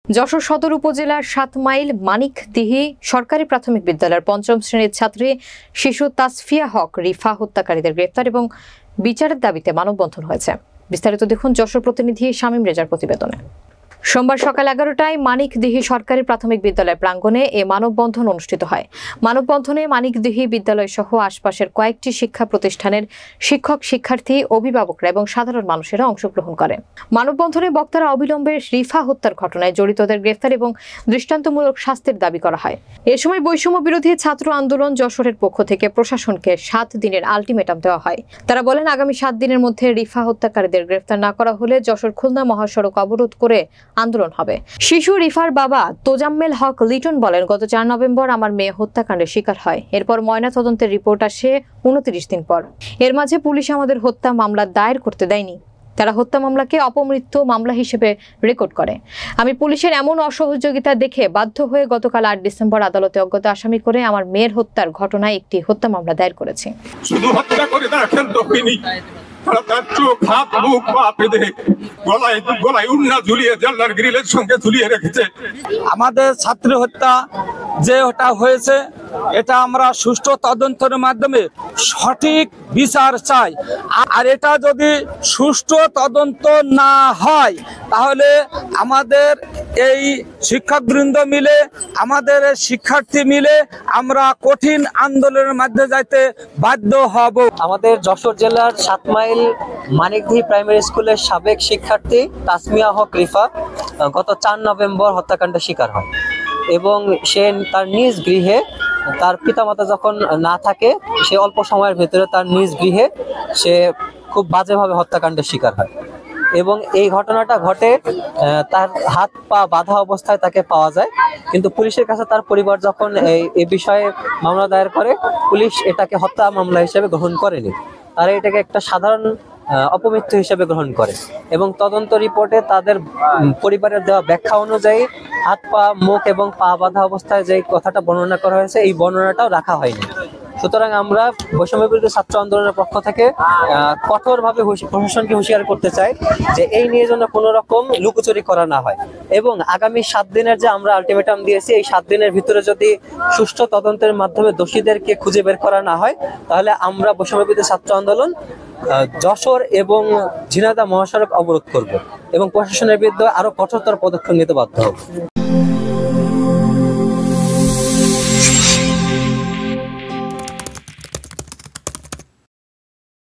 যশোর সদর উপজেলার ৭ মাইল মানিকদিহি সরকারি প্রাথমিক বিদ্যালয়ের পঞ্চম শ্রেণীর ছাত্রী শিশু তাসফিয়া হক রিফা হত্যাকারীদের গ্রেফতার এবং বিচারের দাবিতে মানববন্ধন হয়েছে। বিস্তারিত দেখুন যশোর প্রতিনিধি শামীম রেজার প্রতিবেদনে। সোমবার সকাল ১১টায় মানিকদিহি সরকারি প্রাথমিক বিদ্যালয় প্রাঙ্গণে এ মানববন্ধন অনুষ্ঠিত হয়। মানববন্ধনে মানিকদিহি বিদ্যালয় সহ আশপাশের কয়েকটি শিক্ষা প্রতিষ্ঠানের শিক্ষক, শিক্ষার্থী, অভিভাবকরা এবং সাধারণ মানুষেরা অংশগ্রহণ করে। মানববন্ধনে বক্তারা অবিলম্বে রিফা হত্যার ঘটনায় জড়িতদের গ্রেফতার এবং দৃষ্টান্তমূলক শাস্তির দাবি করা হয়। এ সময় বৈষম্য বিরোধী ছাত্র আন্দোলন যশোরের পক্ষ থেকে প্রশাসনকে ৭ দিনের আলটিমেটাম দেওয়া হয়। তারা বলেন, আগামী ৭ দিনের মধ্যে রিফা হত্যাকারীদের গ্রেফতার না করা হলে যশোর খুলনা মহাসড়ক অবরোধ করে আন্দোলন হবে। শিশু রিফার বাবা তোজাম্মেল হক লিটন বলেন, গত ৪ নভেম্বর আমার মেয়ে হত্যাকাণ্ডের শিকার হয়। এরপর ময়না তদন্তের রিপোর্ট আসে ২৯ দিন পর। এর মাঝে পুলিশ আমাদের হত্যা মামলা দায়ের করতে দেয়নি। তারা হত্যা মামলাকে অপমৃত্যু মামলা হিসেবে রেকর্ড করে। আমি পুলিশের এমন অসহযোগিতা দেখে বাধ্য হয়ে গতকাল ৮ ডিসেম্বর আদালতে অজ্ঞাত আসামি করে আমার মেয়ের হত্যার ঘটনায় একটি হত্যা মামলা দায়ের করেছি। শুধু হত্যা করে দেখেন তখনই তারা তার চোখ, হাত, মুখ, পা বেঁধে গলায় উন্না ঝুলিয়ে জানলার গ্রিলের সঙ্গে ঝুলিয়ে রেখেছে। আমাদের ছাত্রী হত্যা যে ওটা হয়েছে, এটা আমরা সুষ্ঠু তদন্তের মাধ্যমে সঠিক বিচার চাই। আর এটা যদি সুষ্ঠু তদন্ত না হয় তাহলে আমাদের এই শিক্ষকবৃন্দ মিলে, আমাদের শিক্ষার্থী মিলে আমরা কঠিন আন্দোলনের মধ্যে যাইতে বাধ্য হব। আমাদের যশোর জেলার ৭ মাইল মানিকদিহি প্রাইমারি স্কুলের সাবেক শিক্ষার্থী তাসমিয়া হক রিফা গত ৪ নভেম্বর হত্যাকাণ্ডের শিকার হয় এবং সে তার নিজ গৃহে, তার পিতামাতা যখন না থাকে, সে অল্প সময়ের ভেতরে তার নিজ গৃহে সে খুব বাজেভাবে হত্যাকাণ্ডের শিকার হয় এবং এই ঘটনাটা ঘটে তার হাত পা বাঁধা অবস্থায় তাকে পাওয়া যায়। কিন্তু পুলিশের কাছে তার পরিবার যখন এই বিষয়ে মামলা দায়ের করে, পুলিশ এটাকে হত্যা মামলা হিসেবে গ্রহণ করেনি। তারা এটাকে একটা সাধারণ অপমৃত্যু হিসেবে গ্রহণ করে এবং তদন্ত রিপোর্টে তাদের পরিবারের দেওয়া ব্যাখ্যা অনুযায়ী হাত পা, মুখ এবং পা বাঁধা অবস্থায় যে কথাটা বর্ণনা করা হয়েছে, এই বর্ণনাটাও রাখা হয়নি। সুতরাং আমরা বৈষম্য বিরোধী ছাত্র আন্দোলনের পক্ষ থেকে কঠোরভাবে প্রশাসনকে হুঁশিয়ার করতে চাই যে এই নিয়ে যেন কোনো রকম লুকোচুরি করা না হয় এবং আগামী ৭ দিনের যে আমরা আলটিমেটাম দিয়েছি, এই ৭ দিনের ভিতরে যদি সুষ্ঠু তদন্তের মাধ্যমে দোষীদেরকে খুঁজে বের করা না হয় তাহলে আমরা বৈষম্য বিরোধী ছাত্র আন্দোলন যশোর এবং ঝিনাইদহ মহাসড়ক অবরোধ করব এবং প্রশাসনের বিরুদ্ধে আরো কঠোরতর পদক্ষেপ নিতে বাধ্য হব।